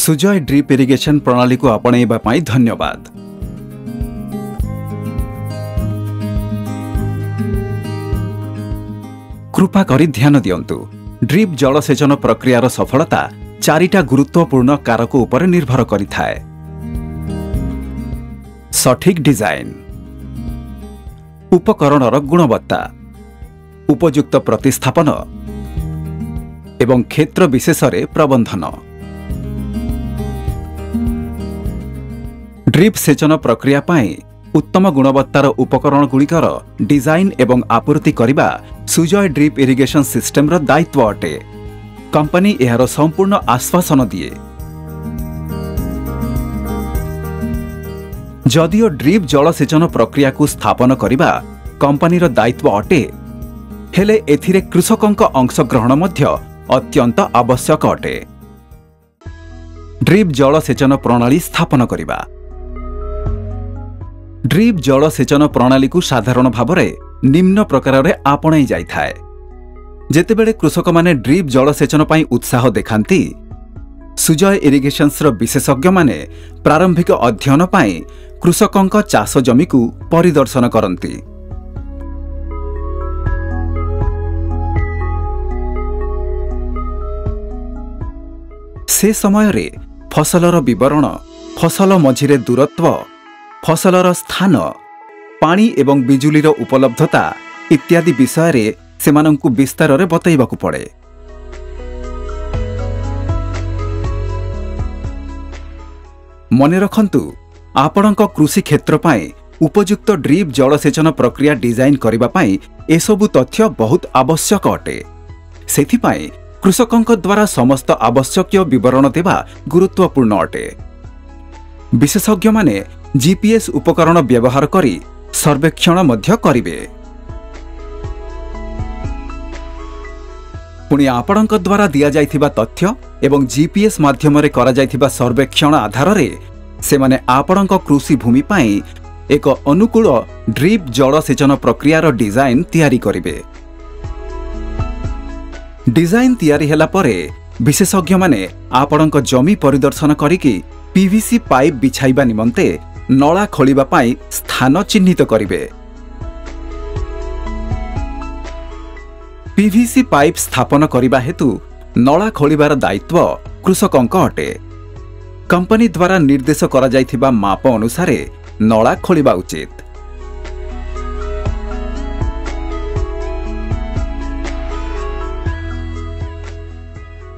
Sujay drip irrigation प्रणाली को आपणैबा पाई धन्यवाद। कृपा करी ध्यान दियंतु, ड्रिप जलसेचन प्रक्रियार सफलता चारिटा गुरुत्वपूर्ण कारक उपर निर्भर करिथाए। सठिक डिजाइन, उपकरणर गुणवत्ता, उपयुक्त प्रतिस्थापन एवं क्षेत्र विशेषरे प्रबंधन। ड्रिप सेचन प्रक्रिया पाई उत्तम गुणवत्तार उपकरण गुड़िकर डिजाइन एवं आपूर्ति करिबा सुजय ड्रिप इरिगेशन सिस्टम रो दायित्व अटे। कंपनी एहार संपूर्ण आश्वासन दिए। जदियो ड्रिप जलसेचन प्रक्रिया को स्थापन करिबा कंपनी रो दायित्व अटे, हेले एथिरे कृषकंक अंशग्रहण मध्य अत्यंत आवश्यक अटे। ड्रिप जलसेचन प्रणाली स्थापन करिबा। ड्रिप जलसेचन प्रणाली को साधारण भावरे निम्न प्रकार आपणाई जाइथाए। जेतेबेले कृषक माने ड्रिप जलसेचन पाई उत्साह देखांती, सुजय इरिगेशन्स रो विशेषज्ञ माने प्रारंभिक अध्ययन पाई कृषकंक चाष जमी को परिदर्शन करंती। से समय रे फसलर विवरण, फसल मझिरे दूरत्व, फसलर स्थान, पानी एवं बिजुलीर उपलब्धता इत्यादि विषय रे सेमानंकु विस्तार रे बतैबाकु पड़े। मने रखंतु, आपणक कृषि क्षेत्र पाई उपयुक्त ड्रिप जलसेचन प्रक्रिया डिजाइन करिबा पाई एसबु तथ्य बहुत आवश्यक अटे। सेथिपाई कृषकंक द्वारा समस्त आवश्यक विवरण देवा गुरुत्वपूर्ण अटे। विशेषज्ञ माने जीपीएस उपकरण व्यवहार करी सर्वेक्षण मध्य करिवे। पुणी आपणक द्वारा दिया जाइथिबा तथ्य एवं जीपीएस माध्यम रे करा जाइथिबा सर्वेक्षण आधार रे सेमाने आपणक कृषि भूमि पाई एक अनुकूल ड्रिप जलसेचन प्रक्रियार डिजाइन तैयारी करिवे। डिजाइन तैयारी हेला परे विशेषज्ञ माने आपणक जमी परिदर्शन करिकी पीवीसी पाइप बिछाइबा निमंते नला खोलिबा पाई स्थान चिन्हित करिवे। पीवीसी पाइप स्थापन करिबा हेतु नला खोलिबार दायित्व कृषकंक अटे। कंपनी द्वारा निर्देश करा जाइथिबा माप अनुसारे नला खोलिबा उचित।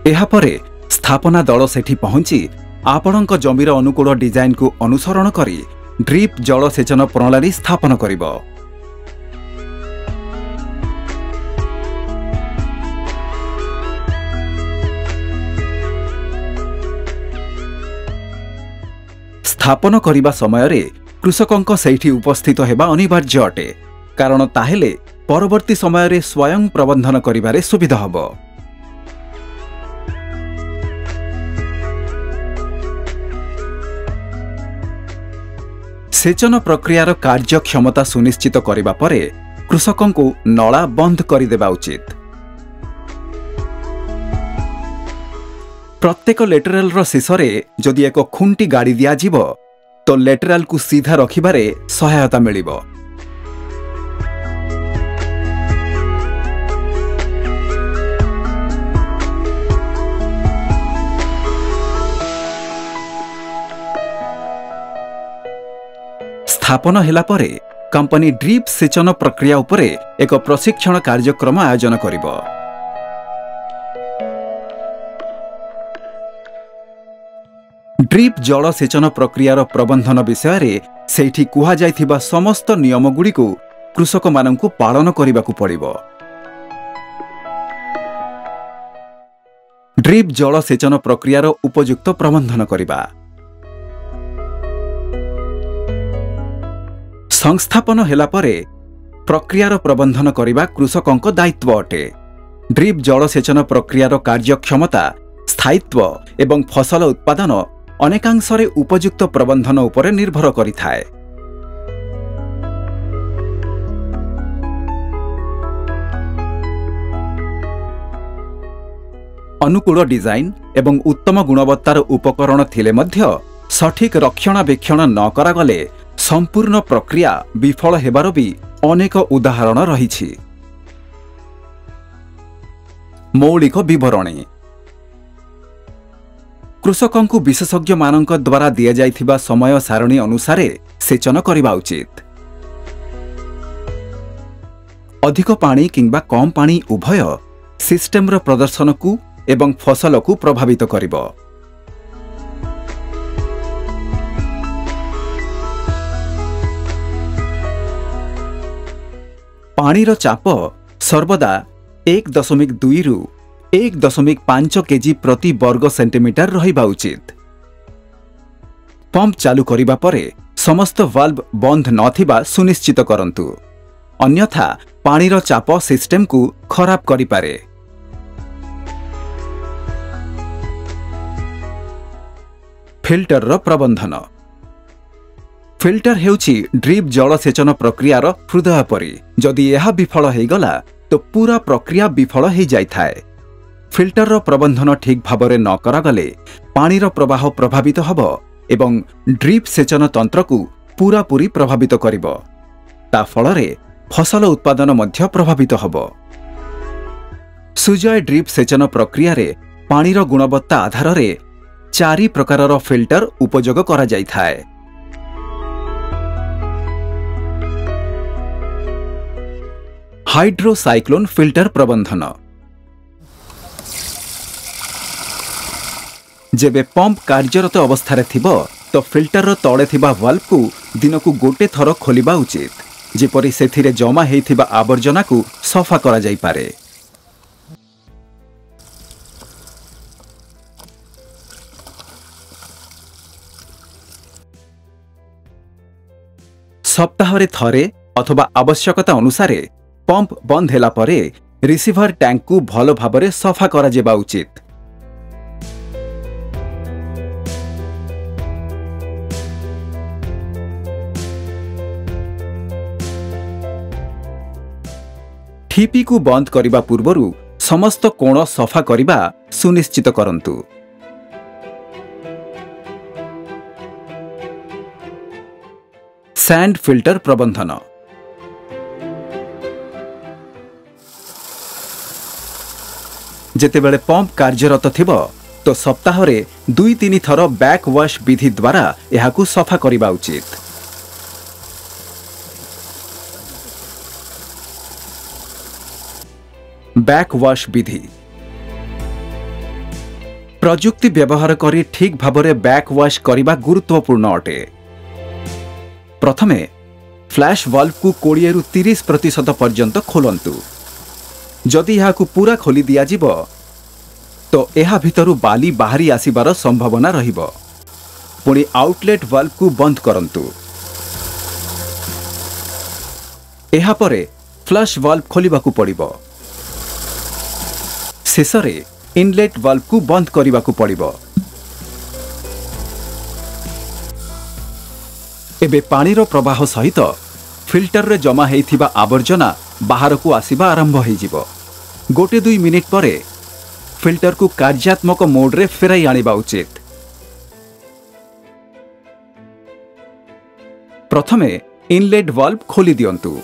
एहा परे स्थापना दल सेठी पहुंची आपणक जमीर अनुकूल डिजाइन को अनुसरण करी ड्रिप जलसेचन प्रणाली स्थापन करिब। स्थापन करिबा समय रे कृषकंक सेठी उपस्थित हेबा अनिवार्य अटे, कारण ताहेले परवर्ती समय रे स्वयं प्रबंधन करिबारे सुविधा हबो। सेचन प्रक्रियार कार्यक्षमता सुनिश्चित करिबा परे कृषकों को नला बंद करदेबा उचित। प्रत्येक लेटराल रो शेषरे जदि एक खुंटी गाड़ी दिया जीवो तो लेटराल को सीधा रखिबारे सहायता मिलिबो। स्थापन हेला परे कंपनी ड्रिप सेचन प्रक्रिया उपरे एक प्रशिक्षण कार्यक्रम आयोजन करिबो। ड्रिप जल सेचन प्रक्रियार प्रबंधन विषय रे सेठी कुहा जाइथिबा समस्त नियम गुडी को कृषक माननकु पालन करिबाकु पड़िबो। ड्रिप जल सेचन प्रक्रियार उपयुक्त प्रबंधन करिबा। संस्थापन हेला परे प्रक्रियार प्रबंधन करिबा कृषकंक दायित्व अटे। ड्रिप जलसेचन प्रक्रियार कार्यक्षमता, स्थायित्व एवं फसल उत्पादन अनेकांशरे उपयुक्त प्रबंधन उपरे निर्भर करिथाए। अनुकूल डिजाइन एवं उत्तम गुणवत्तार उपकरण थिले मध्य सठिक रक्षणाबेक्षण न करागले संपूर्ण प्रक्रिया विफल हेबार भी अनेक उदाहरण रहिछि। मौलिक विवरणी कृषकंकु विशेषज्ञ मानक द्वारा दिया जाइथिबा समय सारणी अनुसार सेचन करबा उचित। अधिक पानी किंबा कम पानी उभय सिस्टम रो प्रदर्शन को एवं फसल को प्रभावित करिबो। पानीर चाप सर्वदा 1.2 रु 1.5 केजी प्रति वर्ग सेंटीमीटर रहिबा उचित। पंप चालू करिबा परे समस्त वाल्व बंद नथिबा सुनिश्चित करंतु, अन्यथा पानीर चाप सिस्टम को खराब करि पारे। फिल्टर रो प्रबंधन। फिल्टर हेउछि ड्रिप जलसेचन प्रक्रियार हृदय परि। जदि यह विफल हो गला तो पूरा प्रक्रिया विफल हो जाय थाए। फिल्टर रो प्रबंधन ठीक भाबरे न करागले पानीर प्रवाह प्रभावित हबो एवं ड्रिप सेचन तंत्र को पूरा पूरी प्रभावित करिबो। ता फलरे फसल उत्पादन मध्य प्रभावित हबो। सुजय ड्रिप सेचन प्रक्रिया रे पानीर गुणवत्ता आधार रे 4 प्रकारर फिल्टर उपयोग करा जाय थाए। हाइड्रोसाइक्लोन फिल्टर प्रबंधन। जेबे पंप कार्यरत अवस्था थिबो तो फिल्टर तले थिबा वाल्व को दिन को गोटे थर खोलिबा उचित, जेपरि सेथिरे जमा हेइथिबा आवर्जना को सफा करा जाय पारे। सप्ताहरे थरे अथवा आवश्यकता अनुसारे पंप बंद हेला परे रिसीवर टैंक को भलो भाबरे सफा करा जेबा उचित। ठीपी को बंद करिबा पूर्वरु समस्त कोण सफा करिबा सुनिश्चित करंतु। सैंड फिल्टर प्रबंधन। जेतेबेले पंप कार्यरत थिबो तो सप्ताह रे 2-3 थर बैक वाश विधि द्वारा एहाकू सफा करिबा उचित। बैक वाश विधि। प्रजुक्ति व्यवहार करी ठीक भाबरे बैक वाश करिबा गुरुत्वपूर्ण अटे। प्रथमे फ्लैश वाल्व को 20 रु 30% पर्यंत खोलंतु। जदि यहाकू पूरा खोली दिया जिवो तो एहा भितरु बाली बाहरी आसीबार संभावना रहिबो। पुणी आउटलेट वाल्व को बंद करंतु। एहा परे फ्लश वाल्व खोलिबाकू पड़िबो। शेषरे इनलेट वाल्व को बंद करिबाकू पड़िबो। एबे पानीर प्रवाह सहित फिल्टर रे जमा हेइथिबा आवर्जना बाहर को आसीबा आरंभ हो जिवो। 1-2 मिनिट परे फिल्टर को कार्यात्मक मोड रे फेराई आनिबा उचित। प्रथमे इनलेट वाल्व खोली दियंतु,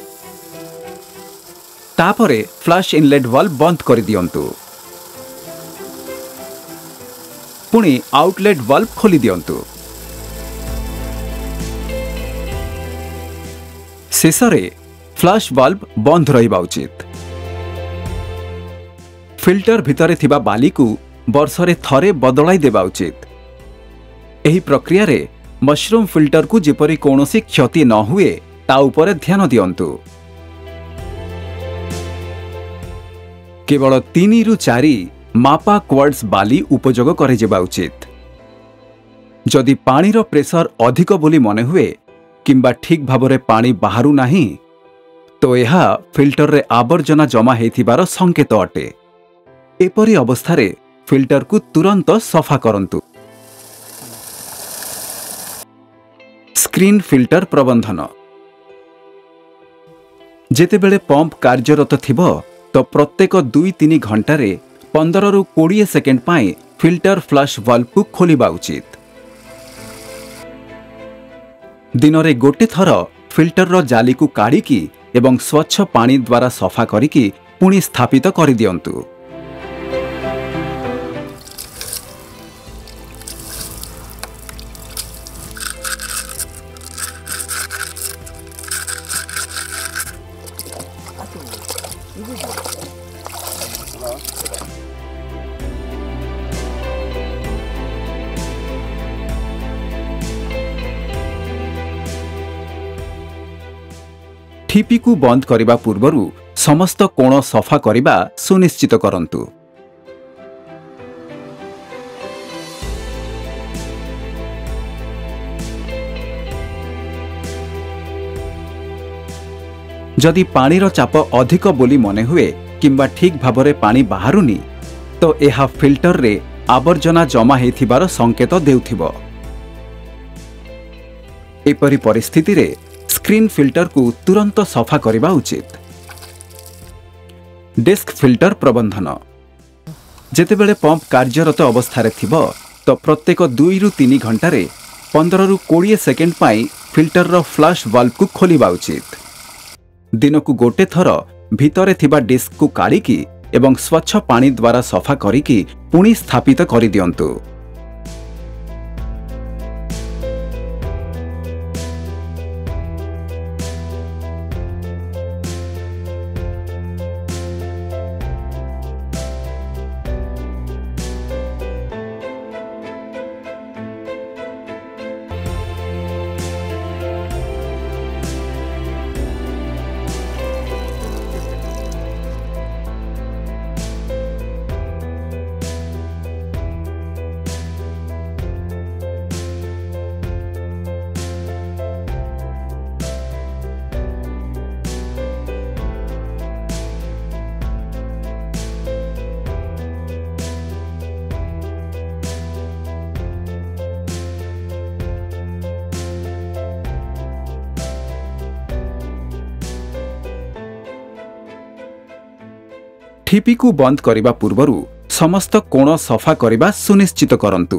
तापरे फ्लश इनलेट वाल्व बंद कर दियंतु। पुणी आउटलेट वाल्व खोली दियंतु। शेषरे फ्लश वाल्व बंद रहिबा उचित। फिल्टर भितरे थिबा बाली को वर्षरे थरे बदलाई देबा उचित। एही प्रक्रिया रे मशरूम फिल्टर को जेपरि कोनोसी क्षति न हुए ता उपरे ध्यान दियंतु। केवल 3 रु 4 मापा क्वार्ट्ज बाली उपयोग करे जेबा उचित। जदि पानीर प्रेशर अधिक बोली मने हुए किंबा ठीक भाबरे पानी बाहरु नाही तो यह फिल्टर रे आवर्जना जमा हेथिबार संकेत अटे। एपरी अवस्था रे फिल्टर को तुरंत सफा करंतु। स्क्रीन फिल्टर प्रबंधन। जेतेबेले पंप कार्यरत थिबो तो प्रत्येक 2-3 घंटा रे 15 रु 20 सेकेंड पाई फिल्टर फ्लश वाल्व को खोलिबा उचित। दिन रे गोटे थर फिल्टर रो जाली को काढ़िकी एवं स्वच्छ पानी द्वारा सफा करिकी पुणी स्थापित करि दियंतु। ठिपी को बंद करिबा पूर्वरु समस्त कोण सफा करिबा सुनिश्चित करंतु। जदि पानीर चाप अधिक बोली मने हुए किंबा ठीक भाबरे पानी बाहरुनी तो एहा फिल्टर रे आवर्जना जमा हेथिबार संकेत देउथिबो। एपरि परिस्थिति रे स्क्रीन फिल्टर को तुरंत सफा करिबा उचित। डिस्क फिल्टर प्रबंधन जेतेबेले पंप कार्यरत अवस्था थिबो तो प्रत्येक 2 रु 3 घंटा रे 15 रु 20 सेकेंड पाई फिल्टर रो फ्लश वाल्व को खोलिबा उचित। दिन को गोटे थर भितरे थिबा डिस्क को काढ़िकी एवं स्वच्छ पानी द्वारा सफा करिकी पुणी स्थापित करि दियंतु। ठिपी को बंद करिबा पूर्वरु समस्त कोण सफा करिबा सुनिश्चित करंतु।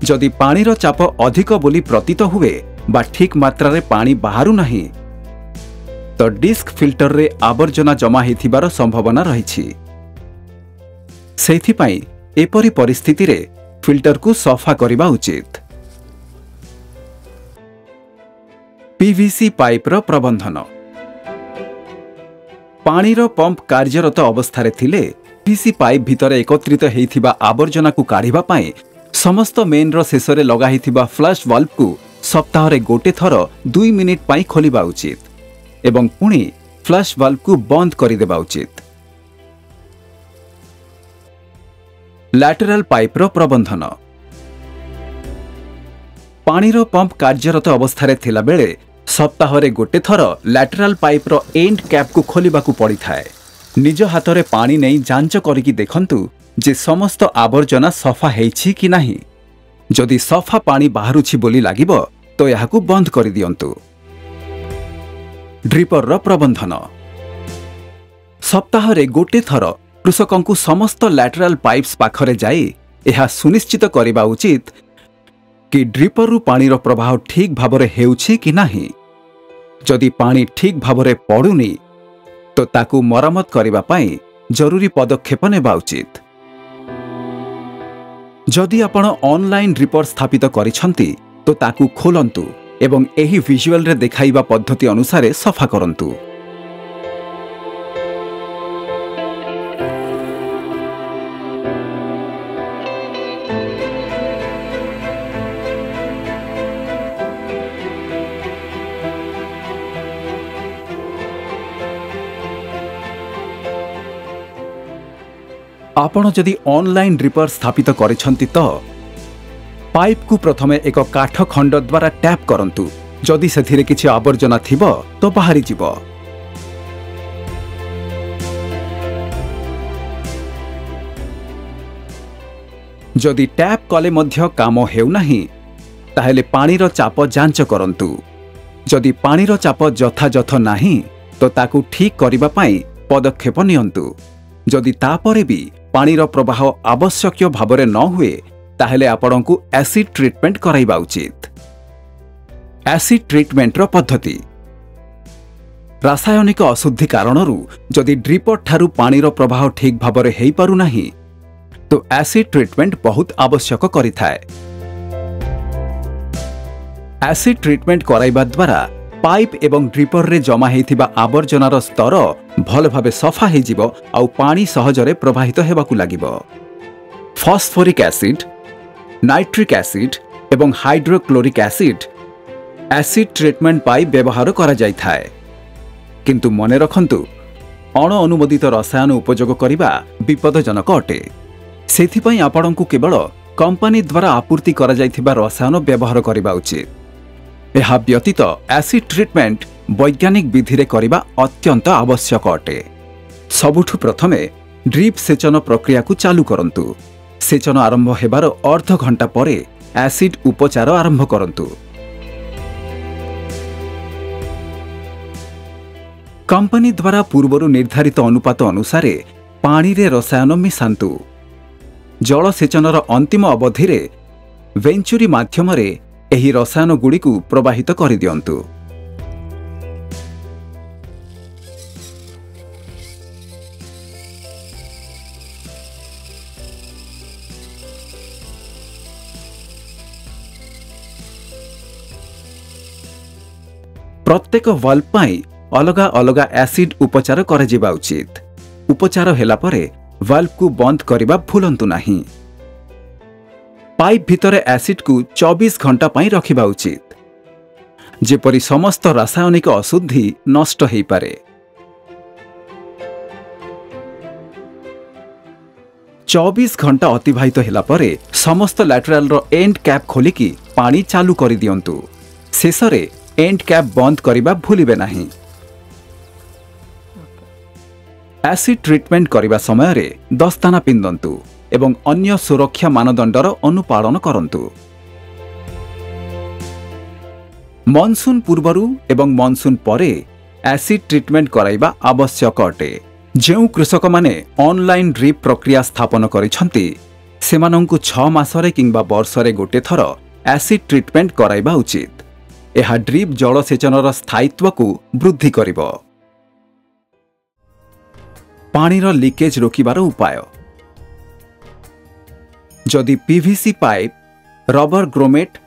जदि पानीर चाप अधिक बोली प्रतीत हुए बा ठीक मात्रा रे पानी बाहरु नहीं तो डिस्क फिल्टर रे आवर्जना जमा हेथिबार संभावना रहिछि। सेथि पई एपरि परिस्थिति रे फिल्टर को सफा करिबा उचित। पीवीसी पाइप रो प्रबंधन पानीर पंप कार्यरत अवस्था थिले पीवीसी पाइप भितर एकत्रित हेइथिबा आवर्जना को काढ़िबा पाई समस्त मेन रो शेषरे लगा हेइथिबा फ्लश वाल्व को सप्ताह रे गोटे थर 2 मिनिट पाई खोलिबा उचित एवं पुणी फ्लश वाल्व को बंद करि देबा उचित। लैटरल पाइप रो प्रबंधन पानीर पंप कार्यरत अवस्था थिला बेले सप्ताह रे गोटे थर लैटरल पाइप रो एंड कैप को खोलिबा को पड़ी थाए। निज हाथ रे पानी नहीं जांच करिकी देखंतु जे समस्त आवर्जना सफा हेछि कि नाही। जदि सफा पानी बाहरुछि बोली लागिबो तो याहाकु बंद करि दियंतु। ड्रिपर रो प्रबंधन सप्ताह रे गोटे थर कृषकंकु समस्त लैटरल पाइप्स पाखरे जाई एहा सुनिश्चित करिबा उचित कि ड्रिपर रु पानीर प्रवाह ठीक भाबरे हेउछि कि नाही। जदि पानी ठीक भाबरे पडुनी तो ताकू मरम्मत करिबा पाई जरूरी पदक्षेप नेबा उचित। जदि आपण ऑनलाइन ड्रिपर स्थापित करिसंती तो ताकू खोलंतु एवं एही विजुअल रे देखाइबा पद्धति अनुसारे सफा करंतु। आपण जदि ऑनलाइन ड्रिपर स्थापित करिसंती तो पाइप को प्रथमे एक काठ खंड द्वारा टैप करंतु। जदि सेथिरे किछि आवर्जना थिबो तो बाहरी जिवो। जदि टैप कले मध्य काम हेउ नाही ताहेले पानीर चाप जांच करंतु। जदि पानीर चाप यथायथ नाही तो ताकू ठीक करिबा पाई पदक्षेप नियंतु। जदि तापरे भी पानीर प्रवाह आवश्यक भावरे न हुए ताहेले आपणकु एसिड ट्रीटमेंट कराइबा उचित। एसिड ट्रीटमेंटर पद्धति रासायनिक अशुद्धि कारणरू जदि ड्रिपर ठारू पानीर प्रवाह ठीक भावरे हेई पारु नाही तो एसिड ट्रीटमेंट बहुत आवश्यक करिथाए। एसिड ट्रीटमेंट कराइबा द्वारा पाइप एवं ड्रिपर रे जमा हेइथिबा आवर्जनार स्तर भल भावे सफा हे जिवो आउ पानी सहजरे प्रवाहित हेबाकु लागिबो। फॉस्फोरिक एसिड, नाइट्रिक एसिड एवं हाइड्रोक्लोरिक एसिड एसिड ट्रीटमेंट पाई व्यवहार करा जाय थाए। किंतु मने रखंतु अण अनुमोदित रसायन उपयोग करिबा विपदजनक अटे। सेथिपई आपणकु केवल कंपनी द्वारा आपूर्ति करा जायथिबा रसायन व्यवहार करिबा उचित। एहा व्यतीत एसिड ट्रीटमेंट वैज्ञानिक विधि रे करिबा अत्यंत आवश्यक अटे। सबुठु प्रथमे ड्रिप सेचन प्रक्रिया को चालू करंतु। सेचन आरंभ हेबार अर्ध घंटा परे एसिड उपचार आरंभ करंतु। कंपनी द्वारा पूर्वरु निर्धारित अनुपात अनुसारे पानी रे रसायन मिसांतु। जलसेचनर अंतिम अवधि रे वेंचुरी माध्यम रे एही रसायन गुड़िकु प्रवाहित करि दियंतु। प्रत्येक वाल्व पाई अलगा अलगा एसिड उपचार करा जिबा उचित। उपचार हेला परे वाल्व को बंद करिबा भूलंतु नाही। पाइप भितरे एसिड को 24 घंटा पाई रखिबा उचित जेपरि समस्त रासायनिक अशुद्धि नष्ट हेई पारे। 24 घंटा अतिबाहित हेला परे समस्त लैटरल रो एंड कैप खोलिकी पानी चालू करि दियंतु। शेषरे एंड कैप बंद करिबा भूलिबे नाही। एसिड ट्रीटमेंट करिबा समय रे दस्ताना पिंदंतु एवं अन्य सुरक्षा मानदंडर अनुपालन करंतु। मॉनसून पूर्वरु एवं मॉनसून परे एसिड ट्रीटमेंट कराइबा आवश्यक अटे। जेउ कृषक माने ऑनलाइन ड्रिप प्रक्रिया स्थापन करिसंती सेमानंकु 6 मासरे किंबा वर्षरे गोटे थर एसिड ट्रीटमेंट कराइबा उचित। एहा ड्रिप जलसेचनर स्थायित्व को वृद्धि करिबो। पानीर लीकेज रोकिबार उपाय जदि पीवीसी पाइप, रबर ग्रोमेट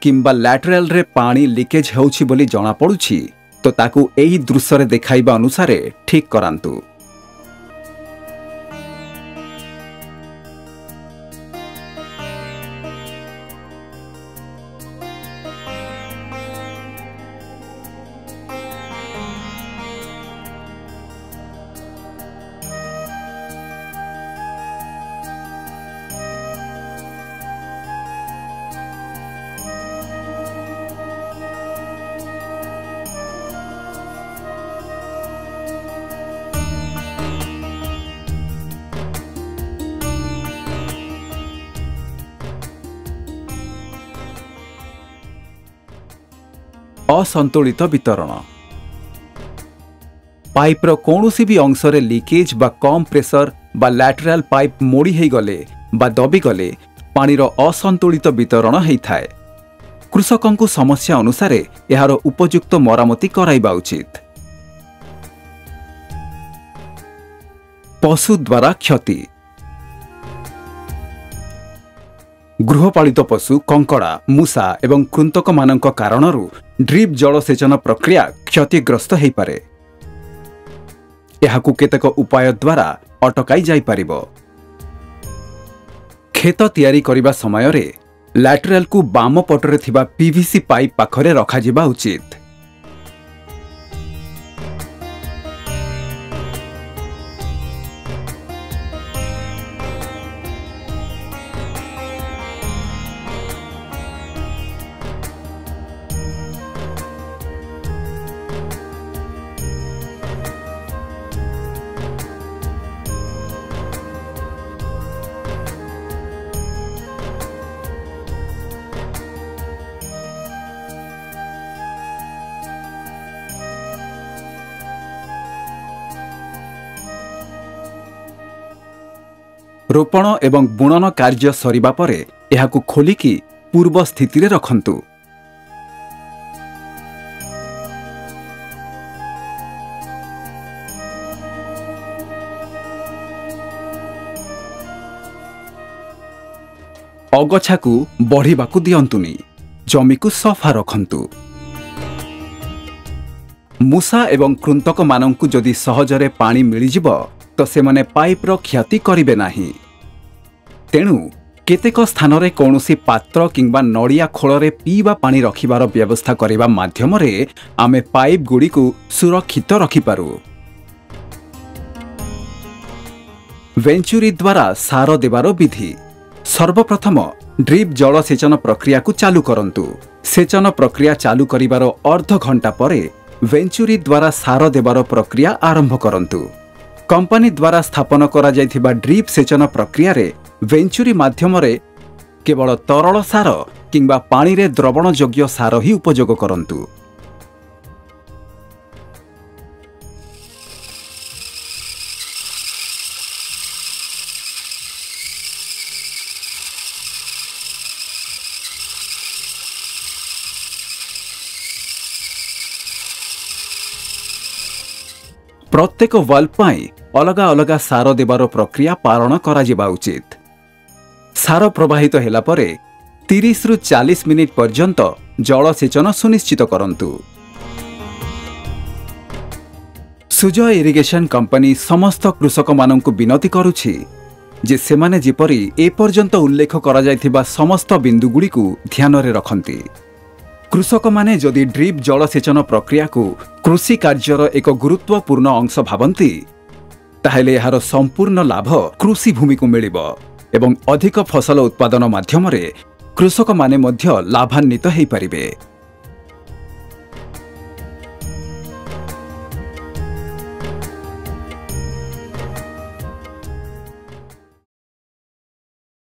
किंबा लैटरल रे पानी लीकेज हेउछि बोली जणा पड़ुछि तो ताकू एही दृश्य रे देखाइबा अनुसारे ठीक करांतु। असंतुलित वितरण पाइपर कौनसी भी अंश रे लीकेज बा कम प्रेशर बा लैटरल पाइप मोड़ी हे गले बा दबी गले पानीर असंतुलित वितरण हेइथाए। कृषकंकु समस्या अनुसारे एहार उपयुक्त मरामती कराइबा उचित। पशु द्वारा क्षति गृहपालित पशु कंकड़ा, मूषा एवं कृंतक मानक कारणरू ड्रिप जलसेचन प्रक्रिया क्षतिग्रस्त हेई पारे। एहाकु केतक उपाय द्वारा अटकाई जाई पारिबो। खेत तैयारी करिबा समय रे लैटरल को बाम पटरे थिबा पीवीसी पाइप पाखरे रखा जिबा उचित। रोपण एवं बुणन कार्य सरिबा परे एहाकु खोलिकी पूर्व स्थिति रे रखंतु। अगछाकु बढ़िबाकु दियंतुनी, जमीकु सफा रखंतु। मूषा एवं कृंतक मानंकु जदि सहजरे पानी मिलिजिब तो सेमाने पाइपर क्षति करिबे नाही। तेणु केतेक स्थान रे कौनसी पात्र किंबा नड़िया खोलरे पीवा पानी रखिबार व्यवस्था करिबा माध्यमरे आमे पाइप गुड़िकु सुरक्षित रखिपारू। वेंचुरी द्वारा सार देवार विधि। सर्वप्रथम ड्रिप जल सेचन प्रक्रिया को चालू करंतु। सेचन प्रक्रिया चालू करिबार अर्ध घंटा परे वेंचुरी द्वारा सार देवार प्रक्रिया आरंभ करंतु। कंपनी द्वारा स्थापन करा जायथिबा ड्रिप सेचन प्रक्रिया रे वेंचुरी माध्यमरे केवल तरल सार किंबा पानी रे द्रवण योग्य सार ही उपयोग करंतु। प्रत्येक वाल्व पाई अलगा अलगा सार देवार प्रक्रिया पालन करा जिबा उचित। सार प्रवाहित हेला परे 30 रु 40 मिनिट पर्यंत जल सेचन सुनिश्चित करंतु। सुजय इरिगेशन कंपनी समस्त कृषक मानंकु विनती करुछि जे सेमाने जेपरि ए पर्यंत उल्लेख करा जायथिबा समस्त बिंदु गुड़िकु ध्यान रे रखंती। कृषक माने जदि ड्रिप जल सेचन प्रक्रिया को कृषि कार्यर एक गुरुत्वपूर्ण अंश भावंती ताहेले एहार संपूर्ण लाभ कृषि भूमि को मिलिबो एवं अधिक फसल उत्पादन माध्यमरे कृषक माने मध्य लाभान्वित हेई परिबे।